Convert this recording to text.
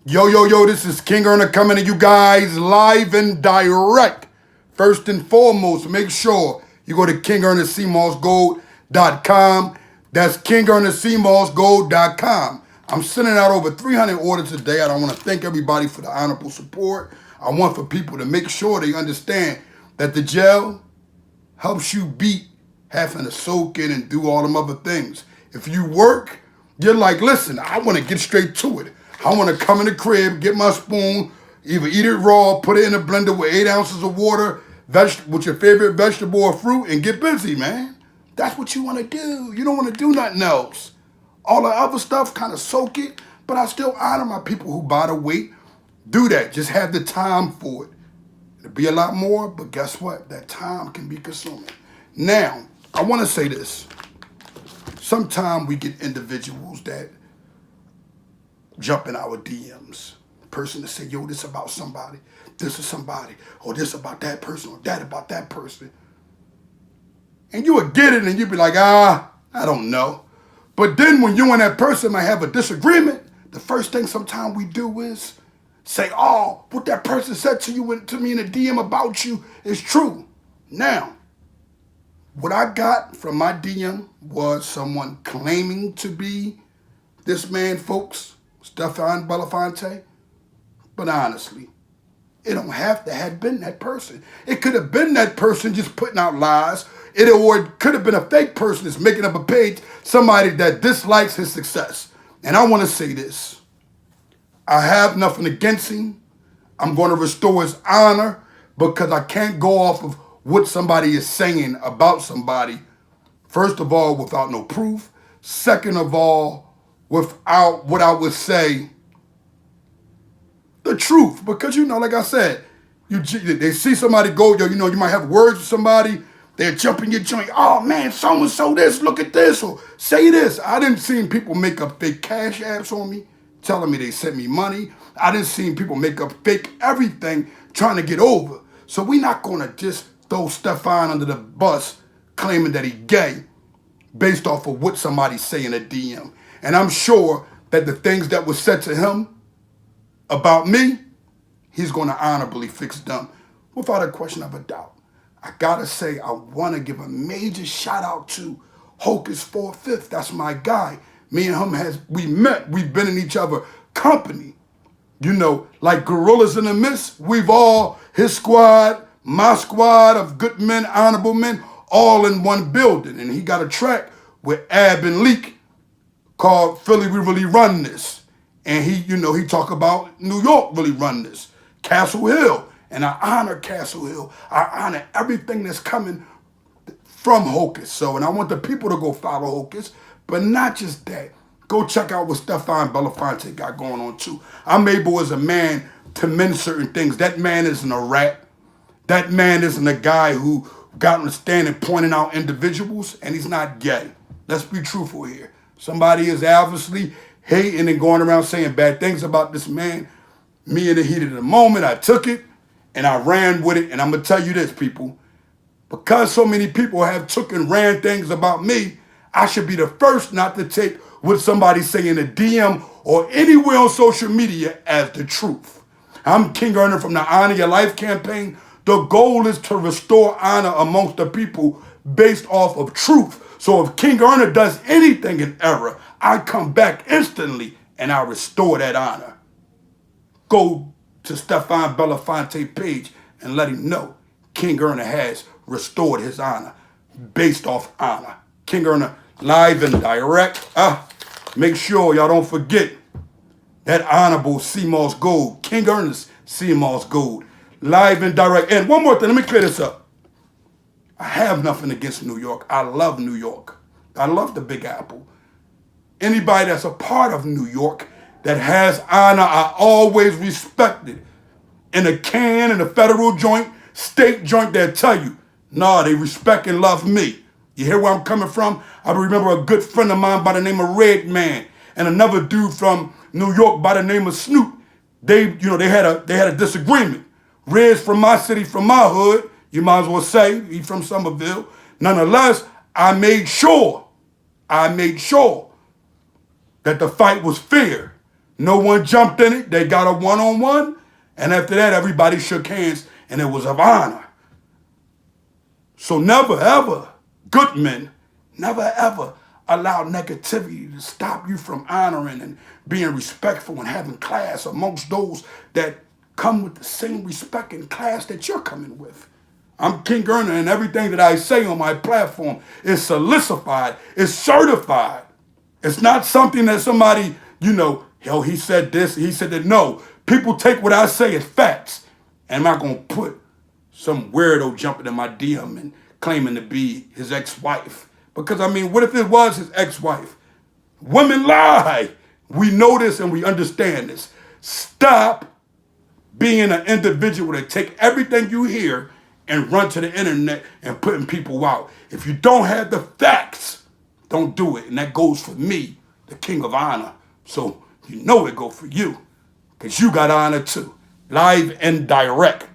Yo, yo, yo, this is King Earner coming to you guys live and direct. First and foremost, make sure you go to kingearnercmossgold.com. That's kingearnercmossgold.com. I'm sending out over 300 orders a day. I want to thank everybody for the honorable support. I want for people to make sure they understand that the gel helps you beat having to soak in and do all them other things. If you work, you're like, listen, I want to get straight to it. I want to come in the crib, get my spoon, either eat it raw, put it in a blender with 8 ounces of water, with your favorite vegetable or fruit, and get busy, man. That's what you want to do. You don't want to do nothing else. All the other stuff, kind of soak it, but I still honor my people who buy the weight. Do that. Just have the time for it. It'll be a lot more, but guess what? That time can be consuming. Now, I want to say this. Sometimes we get individuals that jump in our DMs. Person that say, yo, this about somebody, this is somebody, or this about that person, or that about that person. And you would get it and you'd be like, I don't know. But then when you and that person might have a disagreement, the first thing sometimes we do is say, oh, what that person said to you to me in a DM about you is true. Now, what I got from my DM was someone claiming to be this man, folks, Stefan Belafonte. But honestly, it don't have to have been that person. It could have been that person just putting out lies. Or it could have been a fake person that's making up a page, somebody that dislikes his success. And I want to say this. I have nothing against him. I'm going to restore his honor because I can't go off of what somebody is saying about somebody. First of all, without no proof. Second of all, without what I would say, the truth. Because, like I said, they see somebody go, you might have words with somebody, they're jumping your joint. Oh, man, so-and-so this, look at this, or say this. I didn't see people make up fake cash apps on me, telling me they sent me money. I didn't see people make up fake everything trying to get over. So we're not going to just throw Stefan under the bus claiming that he gay based off of what somebody say in a DM. And I'm sure that the things that were said to him about me, he's going to honorably fix them without a question of a doubt. I got to say, I want to give a major shout out to Hocus 4/5. That's my guy. Me and him, we met. We've been in each other company. Like gorillas in the mist, we've all, his squad, my squad of good men, honorable men, all in one building. And he got a track with Ab and Leak called Philly, We Really Run This. And he talk about New York really run this. Castle Hill. And I honor Castle Hill. I honor everything that's coming from Hocus. So, and I want the people to go follow Hocus. But not just that. Go check out what Stefan Belafonte got going on too. I'm able as a man to mend certain things. That man isn't a rat. That man isn't a guy who got on the stand and pointing out individuals. And he's not gay. Let's be truthful here. Somebody is obviously hating and going around saying bad things about this man. Me in the heat of the moment, I took it and I ran with it. And I'm going to tell you this, people. Because so many people have took and ran things about me, I should be the first not to take what somebody say in a DM or anywhere on social media as the truth. I'm King Earner from the Honor Your Life campaign. The goal is to restore honor amongst the people based off of truth. So if King Earner does anything in error, I come back instantly and I restore that honor. Go to Stefan Belafonte page and let him know King Earner has restored his honor based off honor. King Earner live and direct. Make sure y'all don't forget that honorable CMOS Gold. King Earner's CMOS Gold. Live and direct. And one more thing, let me clear this up. I have nothing against New York. I love New York. I love the Big Apple. Anybody that's a part of New York that has honor, I always respect it. In a can, in a federal joint, state joint, they'll tell you, nah, they respect and love me. You hear where I'm coming from? I remember a good friend of mine by the name of Red Man and another dude from New York by the name of Snoop. They had a disagreement. Red's from my city, from my hood. You might as well say he's from Somerville. Nonetheless, I made sure that the fight was fair. No one jumped in it. They got a one-on-one. And after that, everybody shook hands, and it was of honor. So never, ever, good men, never, ever allow negativity to stop you from honoring and being respectful and having class amongst those that come with the same respect and class that you're coming with. I'm King Gurner, and everything that I say on my platform is solidified, is certified. It's not something that somebody, he said this, he said that. No, people take what I say as facts. And I'm not going to put some weirdo jumping in my DM and claiming to be his ex-wife. Because, what if it was his ex-wife? Women lie. We know this and we understand this. Stop being an individual that take everything you hear and run to the internet and putting people out. If you don't have the facts, don't do it. And that goes for me, the King of Honor. So it go for you, because you got honor too. Live and direct.